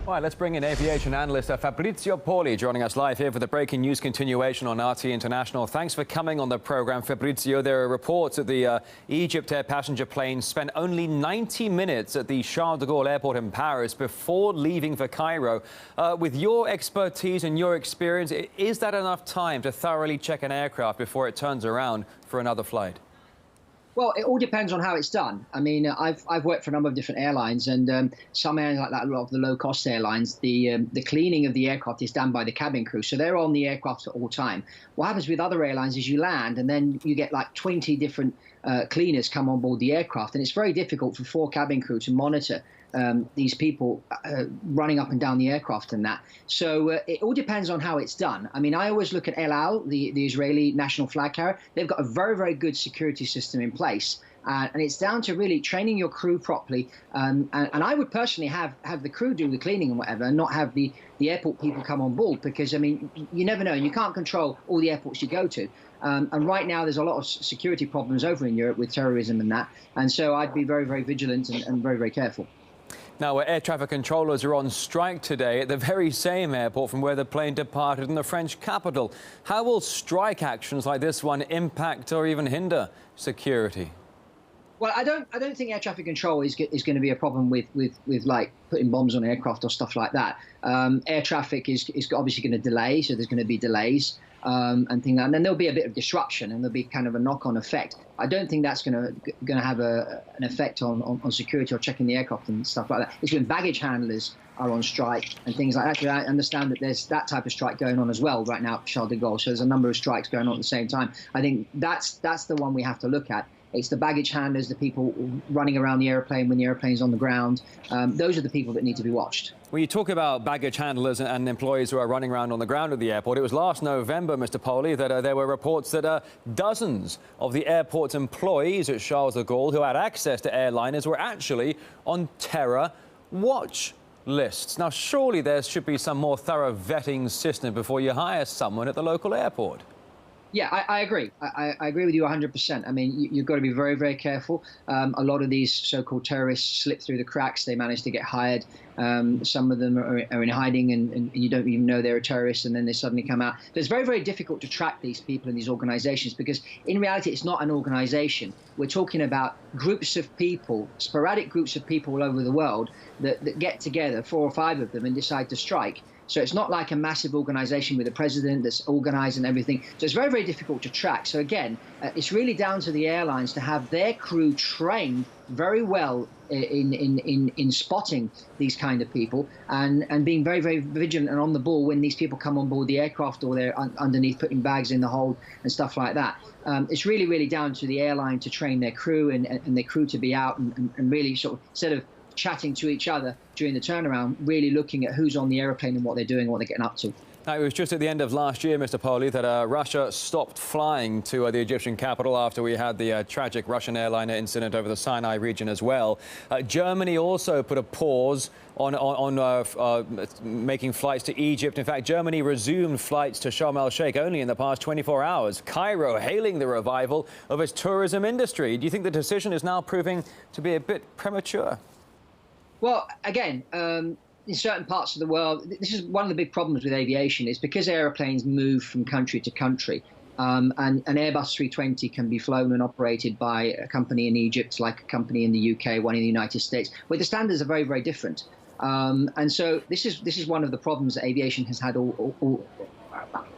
All right, let's bring in aviation analyst Fabrizio Poli, joining us live here for the breaking news continuation on RT International. Thanks for coming on the program, Fabrizio. There are reports that the Egyptair passenger plane spent only 90 minutes at the Charles de Gaulle airport in Paris before leaving for Cairo. With your expertise and your experience, is that enough time to thoroughly check an aircraft before it turns around for another flight? Well, it all depends on how it's done. I mean, I've worked for a number of different airlines, and some airlines like that, a lot of the low-cost airlines, the cleaning of the aircraft is done by the cabin crew, so they're on the aircraft at all time. What happens with other airlines is you land, and then you get like 20 different cleaners come on board the aircraft, and it's very difficult for 4 cabin crew to monitor these people running up and down the aircraft and that. So it all depends on how it's done. I mean, I always look at El Al, the Israeli national flag carrier. They've got a very, very good security system in place. And it's down to really training your crew properly. And I would personally have the crew do the cleaning and whatever, and not have the airport people come on board, because, I mean, you never know. You can't control all the airports you go to. And right now there's a lot of security problems over in Europe with terrorism and that. And so I'd be very, very vigilant and very, very careful. Now, air traffic controllers are on strike today at the very same airport from where the plane departed in the French capital. How will strike actions like this one impact or even hinder security? Well, I don't think air traffic control is going to be a problem with like putting bombs on aircraft or stuff like that. Air traffic is obviously going to delay, so there's going to be delays and things like that. And then there'll be a bit of disruption, and there'll be kind of a knock-on effect. I don't think that's going to have an effect on security or checking the aircraft and stuff like that. It's when baggage handlers are on strike and things like that. I understand that there's that type of strike going on as well right now at Charles de Gaulle. So there's a number of strikes going on at the same time. I think that's the one we have to look at. It's the baggage handlers, the people running around the airplane when the airplane's on the ground. Those are the people that need to be watched. When you talk about baggage handlers and employees who are running around on the ground at the airport, it was last November, Mr. Poli, that there were reports that dozens of the airport's employees at Charles de Gaulle who had access to airliners were actually on terror watch lists. Now, surely there should be some more thorough vetting system before you hire someone at the local airport. Yeah, I agree. I agree with you 100%. I mean, you've got to be very, very careful. A lot of these so-called terrorists slip through the cracks. They manage to get hired. Some of them are in hiding, and you don't even know they're a terrorist, and then they suddenly come out. So it's very, very difficult to track these people in these organizations, because in reality, it's not an organization. We're talking about groups of people, sporadic groups of people all over the world that get together, 4 or 5 of them, and decide to strike. So it's not like a massive organization with a president that's organized and everything. So it's very, very difficult to track. So again, it's really down to the airlines to have their crew trained very well in spotting these kind of people and being very, very vigilant and on the ball when these people come on board the aircraft, or they're underneath putting bags in the hold and stuff like that. It's really, really down to the airline to train their crew and their crew to be out and really sort of, instead of chatting to each other during the turnaround, really looking at who's on the aeroplane and what they're doing, what they're getting up to. Now, it was just at the end of last year, Mr. Poli, that Russia stopped flying to the Egyptian capital after we had the tragic Russian airliner incident over the Sinai region as well. Germany also put a pause on making flights to Egypt. In fact, Germany resumed flights to Sharm el-Sheikh only in the past 24 hours. Cairo hailing the revival of its tourism industry. Do you think the decision is now proving to be a bit premature? Well, again, in certain parts of the world, this is one of the big problems with aviation, is because aeroplanes move from country to country. And an Airbus 320 can be flown and operated by a company in Egypt, like a company in the UK, one in the United States, where the standards are very, very different. And so this is one of the problems that aviation has had all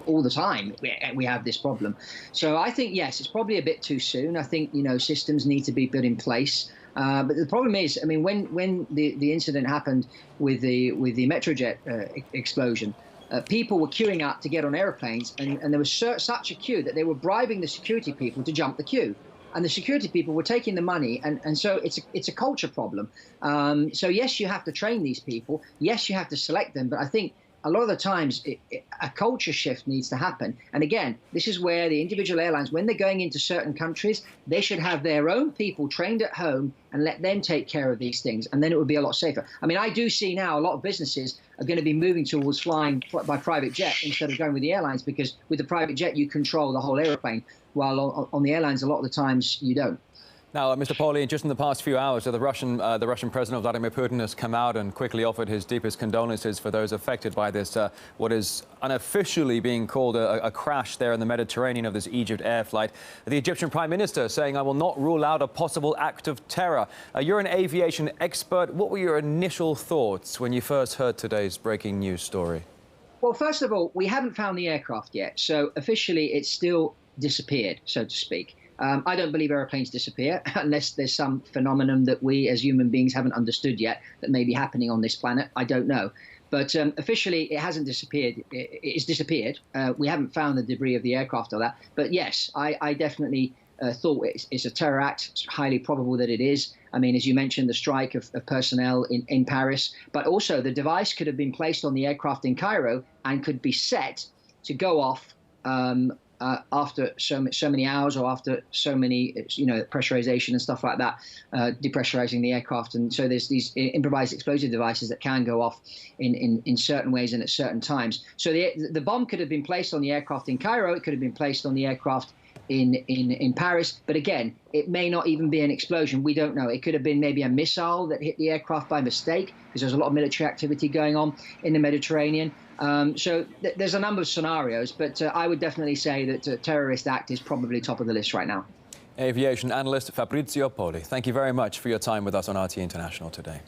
the time. We have this problem. So I think, yes, it's probably a bit too soon. I think, systems need to be put in place. But the problem is, I mean, when the incident happened with the Metrojet explosion, people were queuing up to get on airplanes, and there was such a queue that they were bribing the security people to jump the queue. And the security people were taking the money, and so it's a culture problem. So yes, you have to train these people. Yes, you have to select them. But I think a lot of the times a culture shift needs to happen. And again, this is where the individual airlines, when they're going into certain countries, they should have their own people trained at home and let them take care of these things. And then it would be a lot safer. I mean, I do see now a lot of businesses are going to be moving towards flying by private jet instead of going with the airlines, because with the private jet, you control the whole airplane, while on the airlines, a lot of the times you don't. Now, Mr. Poli, just in the past few hours, the Russian President Vladimir Putin has come out and quickly offered his deepest condolences for those affected by this, what is unofficially being called a crash there in the Mediterranean of this Egyptair flight. The Egyptian Prime Minister saying, "I will not rule out a possible act of terror." You're an aviation expert. What were your initial thoughts when you first heard today's breaking news story? Well, first of all, we haven't found the aircraft yet, so officially it's still disappeared, so to speak. I don't believe aeroplanes disappear unless there's some phenomenon that we as human beings haven't understood yet that may be happening on this planet. I don't know. But officially, it hasn't disappeared. It's disappeared. We haven't found the debris of the aircraft or that. But yes, I definitely thought it's a terror act. It's highly probable that it is. I mean, as you mentioned, the strike of personnel in Paris. But also, the device could have been placed on the aircraft in Cairo and could be set to go off after so many hours or after so many, pressurization and stuff like that, depressurizing the aircraft. And so there's these improvised explosive devices that can go off in certain ways and at certain times. So the bomb could have been placed on the aircraft in Cairo. It could have been placed on the aircraft in Paris. But again, it may not even be an explosion. We don't know. It could have been maybe a missile that hit the aircraft by mistake, because there's a lot of military activity going on in the Mediterranean. So there's a number of scenarios, but I would definitely say that a terrorist act is probably top of the list right now. Aviation analyst Fabrizio Poli, thank you very much for your time with us on RT International today.